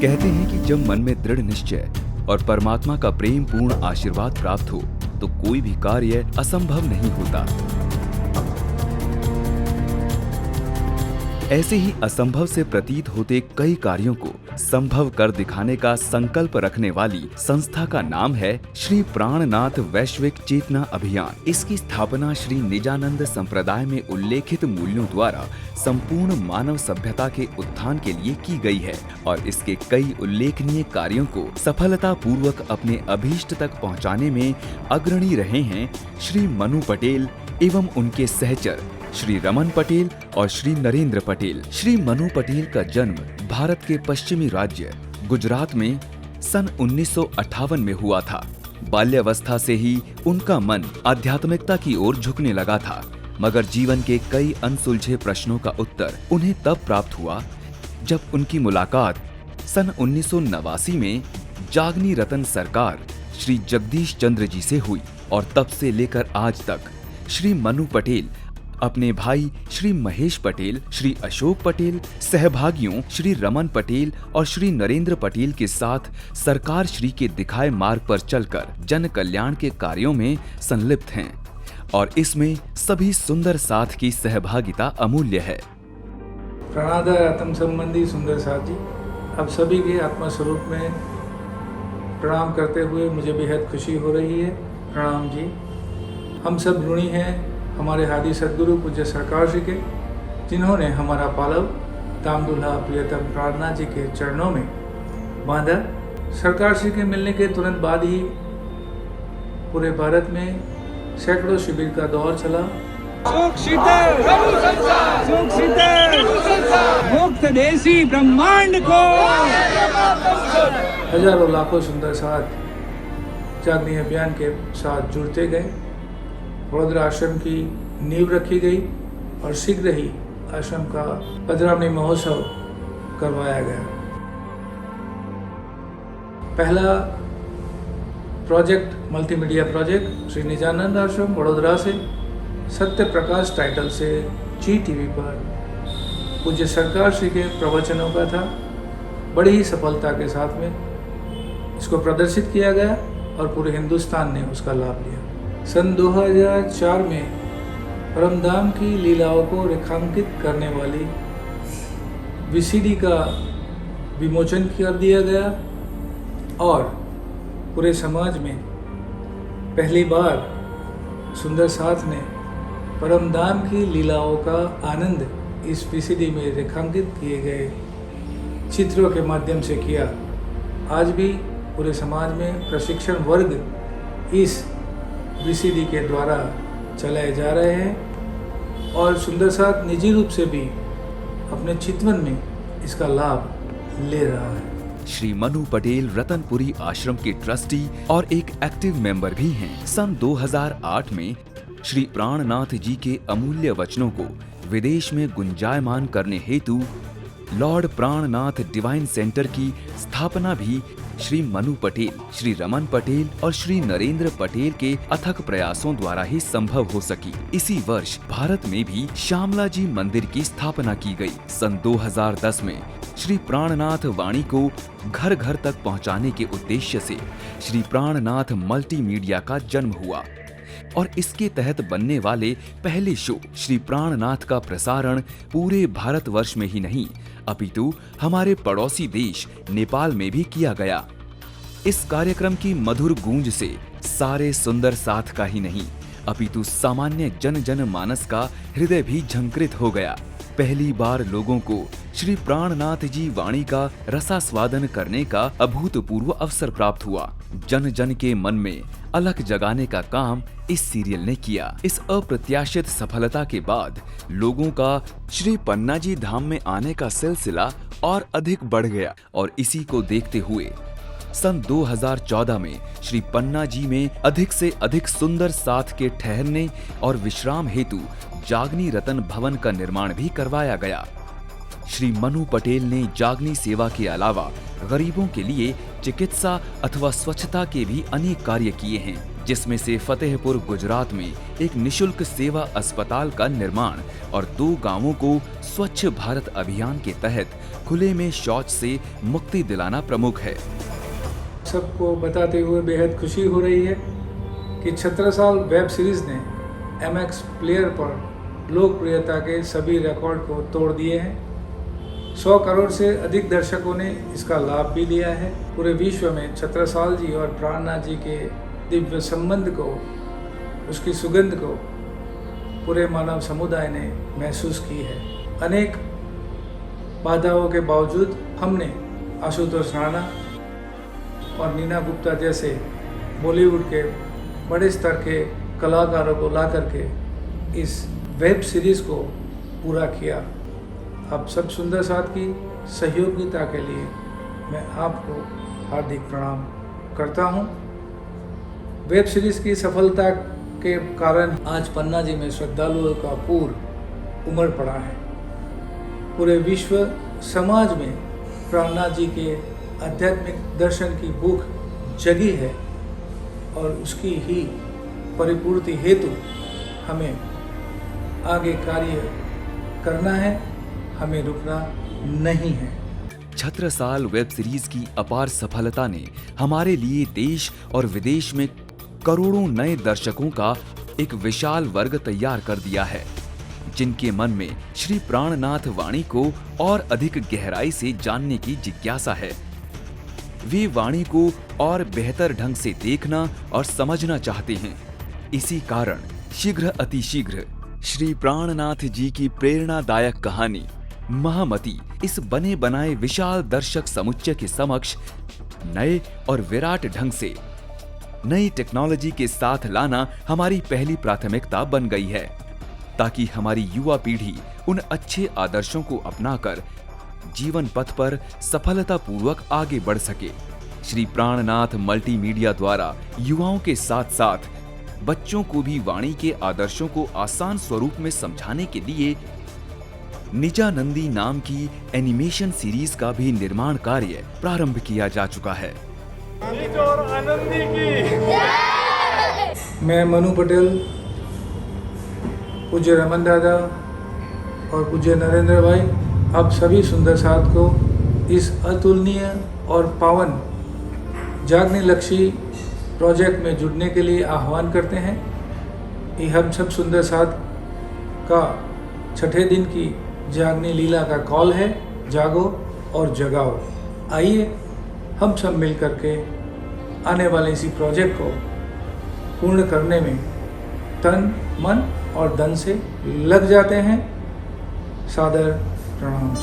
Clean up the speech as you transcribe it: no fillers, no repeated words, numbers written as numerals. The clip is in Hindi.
कहते हैं कि जब मन में दृढ़ निश्चय और परमात्मा का प्रेम पूर्ण आशीर्वाद प्राप्त हो तो कोई भी कार्य असंभव नहीं होता। ऐसे ही असंभव से प्रतीत होते कई कार्यों को संभव कर दिखाने का संकल्प रखने वाली संस्था का नाम है श्री प्राणनाथ वैश्विक चेतना अभियान। इसकी स्थापना श्री निजानंद संप्रदाय में उल्लेखित मूल्यों द्वारा संपूर्ण मानव सभ्यता के उत्थान के लिए की गई है और इसके कई उल्लेखनीय कार्यों को सफलता पूर्वक अपने अभीष्ट तक पहुंचाने में अग्रणी रहे हैं श्री मनु पटेल एवं उनके सहचर श्री रमन पटेल और श्री नरेंद्र पटेल। श्री मनु पटेल का जन्म भारत के पश्चिमी राज्य गुजरात में सन 1958 में हुआ था। बाल्यावस्था से ही उनका मन आध्यात्मिकता की ओर झुकने लगा था, मगर जीवन के कई अनसुलझे प्रश्नों का उत्तर उन्हें तब प्राप्त हुआ जब उनकी मुलाकात सन 1989 में जागनी रतन सरकार श्री जगदीश चंद्र जी से हुई और तब से लेकर आज तक श्री मनु पटेल अपने भाई श्री महेश पटेल, श्री अशोक पटेल, सहभागियों श्री रमन पटेल और श्री नरेंद्र पटेल के साथ सरकार श्री के दिखाए मार्ग पर चलकर जन कल्याण के कार्यों में संलिप्त हैं और इसमें सभी सुंदर साथ की सहभागिता अमूल्य है। प्राणाधार आत्म संबंधी सुंदर साथ जी, अब सभी के आत्मा स्वरूप में प्रणाम करते हुए मुझे बेहद खुशी हो रही है। प्रणाम जी। हम सब ऋणी हैं हमारे हादी सद्गुरु पूज्य सरकार जी के, जिन्होंने हमारा पालव दाम दुल्हा प्रियतम प्रार्थना जी के चरणों में बांधा। सरकार श्री के मिलने के तुरंत बाद ही पूरे भारत में सैकड़ों शिविर का दौर चला। मुक्त देसी ब्रह्मांड को हजारों लाखों सुंदर साथ जागनी अभियान के साथ जुड़ते गए। वडोदरा आश्रम की नींव रखी गई और शीघ्र ही आश्रम का पधरावनी महोत्सव करवाया गया। पहला प्रोजेक्ट मल्टीमीडिया प्रोजेक्ट श्री निजानंद आश्रम वडोदरा से सत्य प्रकाश टाइटल से जी टीवी पर पूज्य सरकार श्री के प्रवचनों का था। बड़ी ही सफलता के साथ में इसको प्रदर्शित किया गया और पूरे हिंदुस्तान ने उसका लाभ लिया। सन 2004 में परमधाम की लीलाओं को रेखांकित करने वाली वीसीडी का विमोचन कर दिया गया और पूरे समाज में पहली बार सुंदर साथ ने परमधाम की लीलाओं का आनंद इस वीसीडी में रेखांकित किए गए चित्रों के माध्यम से किया। आज भी पूरे समाज में प्रशिक्षण वर्ग इस वीसीडी के द्वारा चलाए जा रहे हैं और सुंदर साथ निजी रूप से भी अपने चितवन में इसका लाभ ले रहा है। श्री मनु पटेल रतनपुरी आश्रम के ट्रस्टी और एक एक्टिव मेंबर भी हैं। सन 2008 में श्री प्राणनाथ जी के अमूल्य वचनों को विदेश में गुंजायमान करने हेतु लॉर्ड प्राणनाथ डिवाइन सेंटर की स्थापना भी श्री मनु पटेल, श्री रमन पटेल और श्री नरेंद्र पटेल के अथक प्रयासों द्वारा ही संभव हो सकी। इसी वर्ष भारत में भी श्यामला जी मंदिर की स्थापना की गई। सन 2010 में श्री प्राणनाथ वाणी को घर घर तक पहुंचाने के उद्देश्य से श्री प्राणनाथ मल्टीमीडिया का जन्म हुआ और इसके तहत बनने वाले पहले शो श्री प्राणनाथ का प्रसारण पूरे भारतवर्ष में ही नहीं अपितु हमारे पड़ोसी देश नेपाल में भी किया गया। इस कार्यक्रम की मधुर गूंज से सारे सुंदर साथ का ही नहीं अपितु सामान्य जन मानस का हृदय भी झंकृत हो गया। पहली बार लोगों को श्री प्राणनाथ जी वाणी का रसास्वादन करने का अभूतपूर्व अवसर प्राप्त हुआ। जन के मन में अलख जगाने का काम इस सीरियल ने किया। इस अप्रत्याशित सफलता के बाद लोगों का श्री पन्ना जी धाम में आने का सिलसिला और अधिक बढ़ गया और इसी को देखते हुए सन 2014 में श्री पन्ना जी में अधिक से अधिक सुंदर साथ के ठहरने और विश्राम हेतु जागनी रतन भवन का निर्माण भी करवाया गया। श्री मनु पटेल ने जागनी सेवा के अलावा गरीबों के लिए चिकित्सा अथवा स्वच्छता के भी अनेक कार्य किए हैं। जिसमें से फतेहपुर गुजरात में एक निशुल्क सेवा अस्पताल का निर्माण और 2 गांवों को स्वच्छ भारत अभियान के तहत खुले में शौच से मुक्ति दिलाना प्रमुख है। सबको बताते हुए बेहद खुशी हो रही है कि छत्रसाल वेब सीरीज ने MX प्लेयर पर लोकप्रियता के सभी रिकॉर्ड को तोड़ दिए हैं। 100 करोड़ से अधिक दर्शकों ने इसका लाभ भी लिया है। पूरे विश्व में छत्रसाल जी और प्राणनाथ जी के दिव्य संबंध को, उसकी सुगंध को पूरे मानव समुदाय ने महसूस की है। अनेक बाधाओं के बावजूद हमने आशुतोष राणा और नीना गुप्ता जैसे बॉलीवुड के बड़े स्तर के कलाकारों को ला करके इस वेब सीरीज़ को पूरा किया। आप सब सुंदर साथ की सहयोगिता के लिए मैं आपको हार्दिक प्रणाम करता हूं। वेब सीरीज़ की सफलता के कारण आज पन्ना जी में श्रद्धालुओं का पूर उमड़ पड़ा है। पूरे विश्व समाज में प्राणनाथ जी के आध्यात्मिक दर्शन की भूख जगी है और उसकी ही परिपूर्ति हेतु हमें आगे कार्य करना है, हमें रुकना नहीं है। छत्रसाल वेब सीरीज की अपार सफलता ने हमारे लिए देश और विदेश में करोड़ों नए दर्शकों का एक विशाल वर्ग तैयार कर दिया है, जिनके मन में श्री प्राणनाथ वाणी को और अधिक गहराई से जानने की जिज्ञासा है। वे वाणी को और बेहतर ढंग से देखना और समझना चाहते हैं। इसी कारण शीघ्र अतिशीघ्र श्री प्राणनाथ जी की प्रेरणादायक कहानी महामती इस बने बनाए विशाल दर्शक समुच्चय के समक्ष नए और विराट ढंग से नई टेक्नोलॉजी के साथ लाना हमारी पहली प्राथमिकता बन गई है, ताकि हमारी युवा पीढ़ी उन अच्छे आदर्शों को अपनाकर जीवन पथ पर सफलतापूर्वक आगे बढ़ सके। श्री प्राणनाथ मल्टीमीडिया द्वारा युवाओं के साथ साथ बच्चों को भी वाणी के आदर्शों को आसान स्वरूप में समझाने के लिए निजानंदी नाम की एनिमेशन सीरीज का भी निर्माण कार्य प्रारंभ किया जा चुका है। मैं मनु पटेल, पूज्य रमन दादा और पूज्य नरेंद्र भाई, आप सभी सुंदर साथ को इस अतुलनीय और पावन जागने लक्ष्य प्रोजेक्ट में जुड़ने के लिए आह्वान करते हैं। ये हम सब सुंदर साथ का 6ठे दिन की जागने लीला का कॉल है, जागो और जगाओ। आइए हम सब मिल करके आने वाले इसी प्रोजेक्ट को पूर्ण करने में तन, मन और धन से लग जाते हैं। सादर प्रणाम।